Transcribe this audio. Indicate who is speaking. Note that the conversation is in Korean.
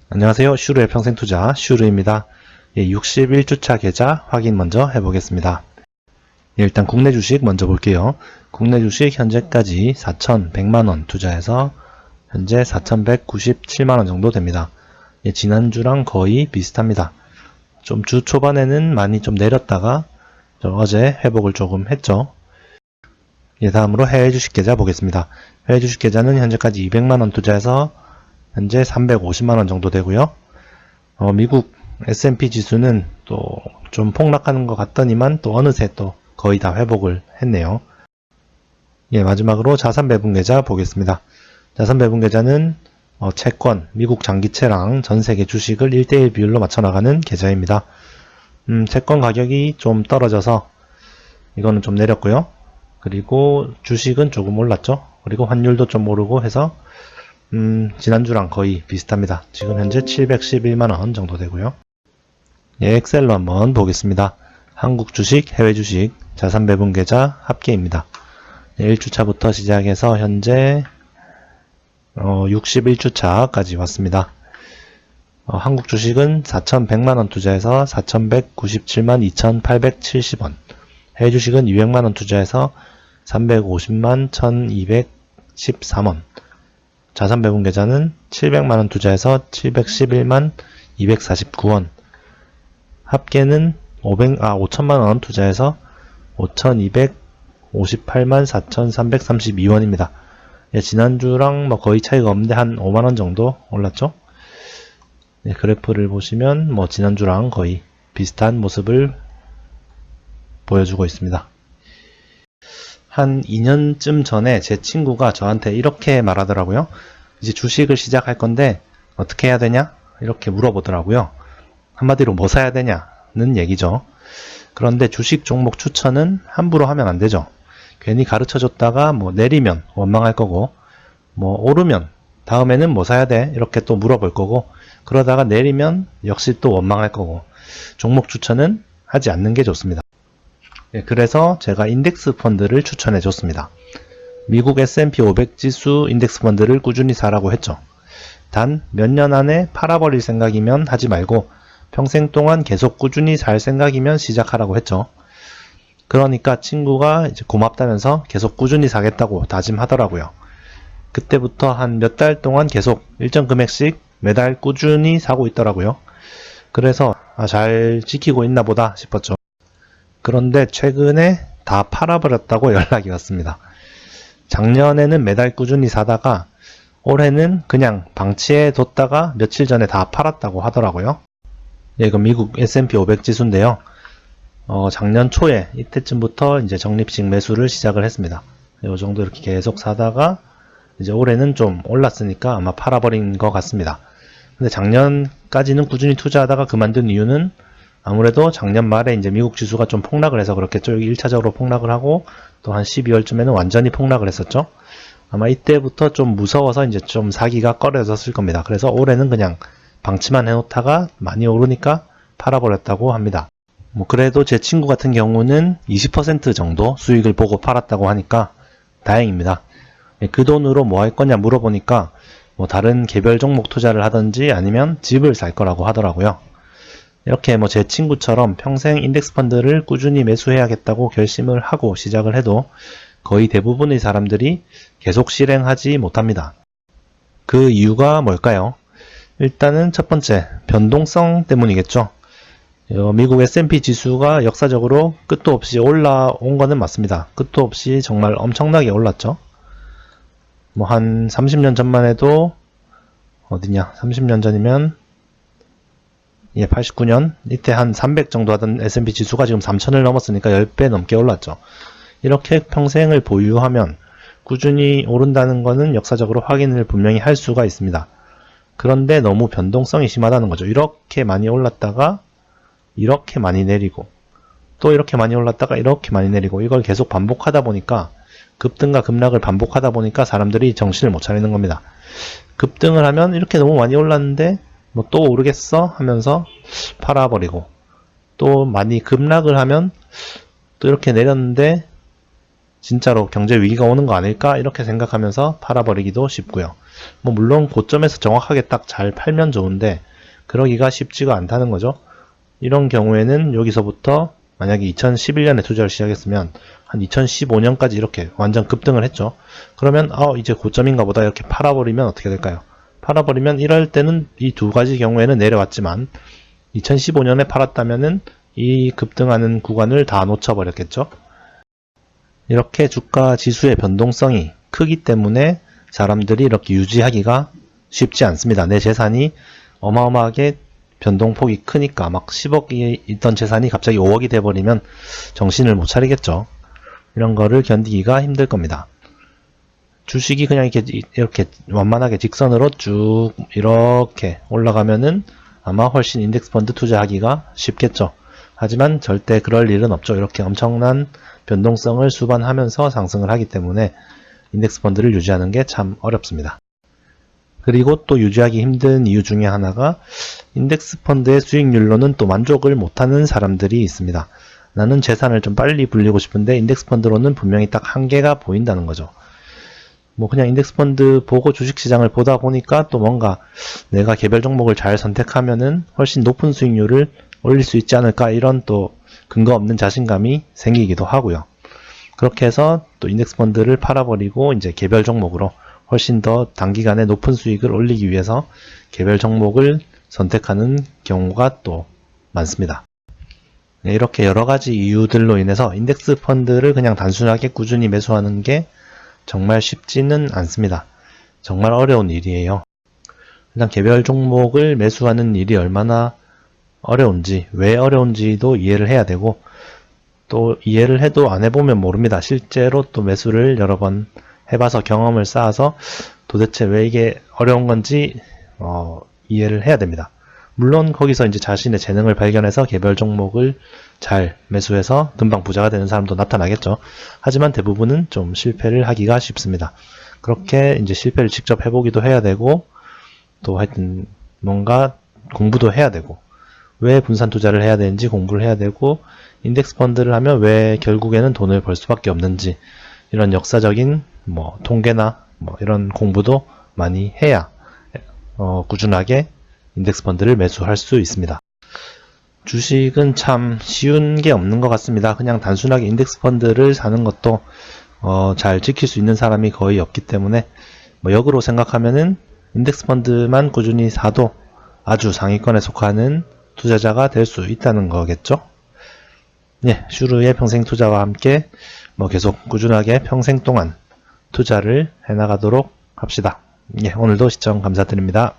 Speaker 1: 안녕하세요. 슈르의 평생투자 슈르입니다. 61주차 계좌 확인 먼저 해보겠습니다. 일단 국내 주식 먼저 볼게요. 국내 주식 현재까지 4,100만원 투자해서 현재 4,197만원 정도 됩니다. 지난주랑 거의 비슷합니다. 좀 주 초반에는 많이 좀 내렸다가 어제 회복을 조금 했죠. 다음으로 해외 주식 계좌 보겠습니다. 해외 주식 계좌는 현재까지 200만원 투자해서 현재 350만원 정도 되고요. 미국 S&P 지수는 또 좀 폭락하는 것 같더니만 또 어느새 또 거의 다 회복을 했네요. 마지막으로 자산 배분 계좌 보겠습니다. 자산 배분 계좌는 채권, 미국 장기채랑 전세계 주식을 1대1 비율로 맞춰 나가는 계좌입니다. 채권 가격이 좀 떨어져서 이거는 좀 내렸고요. 그리고 주식은 조금 올랐죠. 그리고 환율도 좀 오르고 해서 지난주랑 거의 비슷합니다. 지금 현재 711만원 정도 되고요. 엑셀로 한번 보겠습니다. 한국 주식, 해외 주식, 자산 배분 계좌 합계입니다. 1주차부터 시작해서 현재 61주차까지 왔습니다. 한국 주식은 4,100만원 투자해서 4,197만 2,870원, 해외 주식은 200만원 투자해서 350만 1,213원, 자산 배분 계좌는 700만원 투자해서 711만 249원, 합계는 5천만원 투자해서 5,258만 4,332원입니다. 지난주랑 거의 차이가 없는데 한 5만원 정도 올랐죠? 그래프를 보시면 지난주랑 거의 비슷한 모습을 보여주고 있습니다. 한 2년쯤 전에 제 친구가 저한테 이렇게 말하더라고요. 이제 주식을 시작할 건데 어떻게 해야 되냐? 이렇게 물어보더라고요. 한마디로 뭐 사야 되냐는 얘기죠. 그런데 주식 종목 추천은 함부로 하면 안 되죠. 괜히 가르쳐 줬다가 내리면 원망할 거고, 오르면 다음에는 뭐 사야 돼? 이렇게 또 물어볼 거고, 그러다가 내리면 역시 또 원망할 거고, 종목 추천은 하지 않는 게 좋습니다. 그래서 제가 인덱스 펀드를 추천해 줬습니다. 미국 S&P 500 지수 인덱스 펀드를 꾸준히 사라고 했죠. 단 몇 년 안에 팔아버릴 생각이면 하지 말고 평생 동안 계속 꾸준히 살 생각이면 시작하라고 했죠. 그러니까 친구가 이제 고맙다면서 계속 꾸준히 사겠다고 다짐하더라고요. 그때부터 한 몇 달 동안 계속 일정 금액씩 매달 꾸준히 사고 있더라고요. 그래서 잘 지키고 있나 보다 싶었죠. 그런데 최근에 다 팔아버렸다고 연락이 왔습니다. 작년에는 매달 꾸준히 사다가 올해는 그냥 방치해 뒀다가 며칠 전에 다 팔았다고 하더라고요. 이거 미국 S&P 500 지수인데요. 작년 초에 이때쯤부터 이제 적립식 매수를 시작을 했습니다. 이 정도 이렇게 계속 사다가 이제 올해는 좀 올랐으니까 아마 팔아버린 것 같습니다. 근데 작년까지는 꾸준히 투자하다가 그만둔 이유는 아무래도 작년 말에 이제 미국 지수가 좀 폭락을 해서 그렇겠죠. 여기 1차적으로 폭락을 하고 또 한 12월쯤에는 완전히 폭락을 했었죠. 아마 이때부터 좀 무서워서 이제 좀 사기가 꺼려졌을 겁니다. 그래서 올해는 그냥 방치만 해놓다가 많이 오르니까 팔아버렸다고 합니다. 그래도 제 친구 같은 경우는 20% 정도 수익을 보고 팔았다고 하니까 다행입니다. 그 돈으로 뭐 할 거냐 물어보니까 다른 개별 종목 투자를 하든지 아니면 집을 살 거라고 하더라고요. 이렇게 제 친구처럼 평생 인덱스 펀드를 꾸준히 매수해야겠다고 결심을 하고 시작을 해도 거의 대부분의 사람들이 계속 실행하지 못합니다. 그 이유가 뭘까요? 일단은 첫 번째, 변동성 때문이겠죠. 미국 S&P 지수가 역사적으로 끝도 없이 올라온 거는 맞습니다. 끝도 없이 정말 엄청나게 올랐죠. 한 30년 전만 해도 어디냐? 30년 전이면 89년 이때 한 300 정도 하던 S&P 지수가 지금 3000을 넘었으니까 10배 넘게 올랐죠. 이렇게 평생을 보유하면 꾸준히 오른다는 것은 역사적으로 확인을 분명히 할 수가 있습니다. 그런데 너무 변동성이 심하다는 거죠. 이렇게 많이 올랐다가 이렇게 많이 내리고 또 이렇게 많이 올랐다가 이렇게 많이 내리고 이걸 계속 반복하다 보니까 급등과 급락을 반복하다 보니까 사람들이 정신을 못 차리는 겁니다. 급등을 하면 이렇게 너무 많이 올랐는데 또 오르겠어 하면서 팔아버리고, 또 많이 급락을 하면 또 이렇게 내렸는데 진짜로 경제 위기가 오는 거 아닐까 이렇게 생각하면서 팔아버리기도 쉽고요. 뭐 물론 고점에서 정확하게 딱 잘 팔면 좋은데 그러기가 쉽지가 않다는 거죠. 이런 경우에는 여기서부터 만약에 2011년에 투자를 시작했으면 한 2015년까지 이렇게 완전 급등을 했죠. 그러면 이제 고점인가 보다 이렇게 팔아버리면 어떻게 될까요? 팔아버리면 이럴 때는 이 두 가지 경우에는 내려왔지만 2015년에 팔았다면은 이 급등하는 구간을 다 놓쳐버렸겠죠. 이렇게 주가 지수의 변동성이 크기 때문에 사람들이 이렇게 유지하기가 쉽지 않습니다. 내 재산이 어마어마하게 변동폭이 크니까 막 10억이 있던 재산이 갑자기 5억이 돼버리면 정신을 못 차리겠죠. 이런 거를 견디기가 힘들 겁니다. 주식이 그냥 이렇게 완만하게 직선으로 쭉 이렇게 올라가면은 아마 훨씬 인덱스 펀드 투자하기가 쉽겠죠. 하지만 절대 그럴 일은 없죠. 이렇게 엄청난 변동성을 수반하면서 상승을 하기 때문에 인덱스 펀드를 유지하는 게 참 어렵습니다. 그리고 또 유지하기 힘든 이유 중에 하나가 인덱스 펀드의 수익률로는 또 만족을 못하는 사람들이 있습니다. 나는 재산을 좀 빨리 불리고 싶은데 인덱스 펀드로는 분명히 딱 한계가 보인다는 거죠. 뭐 그냥 인덱스 펀드 보고 주식시장을 보다 보니까 또 뭔가 내가 개별 종목을 잘 선택하면은 훨씬 높은 수익률을 올릴 수 있지 않을까 이런 또 근거 없는 자신감이 생기기도 하고요. 그렇게 해서 또 인덱스 펀드를 팔아버리고 이제 개별 종목으로 훨씬 더 단기간에 높은 수익을 올리기 위해서 개별 종목을 선택하는 경우가 또 많습니다. 네, 이렇게 여러 가지 이유들로 인해서 인덱스 펀드를 그냥 단순하게 꾸준히 매수하는 게 정말 쉽지는 않습니다. 정말 어려운 일이에요. 일단 개별 종목을 매수하는 일이 얼마나 어려운지, 왜 어려운지도 이해를 해야 되고 또 이해를 해도 안 해보면 모릅니다. 실제로 또 매수를 여러 번 해봐서 경험을 쌓아서 도대체 왜 이게 어려운 건지 이해를 해야 됩니다. 물론 거기서 이제 자신의 재능을 발견해서 개별 종목을 잘 매수해서 금방 부자가 되는 사람도 나타나겠죠. 하지만 대부분은 좀 실패를 하기가 쉽습니다. 그렇게 이제 실패를 직접 해보기도 해야 되고 또 하여튼 뭔가 공부도 해야 되고 왜 분산 투자를 해야 되는지 공부를 해야 되고 인덱스 펀드를 하면 왜 결국에는 돈을 벌 수밖에 없는지 이런 역사적인 뭐 통계나 뭐 이런 공부도 많이 해야 꾸준하게 인덱스 펀드를 매수할 수 있습니다. 주식은 참 쉬운 게 없는 것 같습니다. 그냥 단순하게 인덱스 펀드를 사는 것도 잘 지킬 수 있는 사람이 거의 없기 때문에 뭐 역으로 생각하면은 인덱스 펀드만 꾸준히 사도 아주 상위권에 속하는 투자자가 될 수 있다는 거겠죠. 예, 슈르의 평생 투자와 함께 뭐 계속 꾸준하게 평생 동안 투자를 해나가도록 합시다. 예, 오늘도 시청 감사드립니다.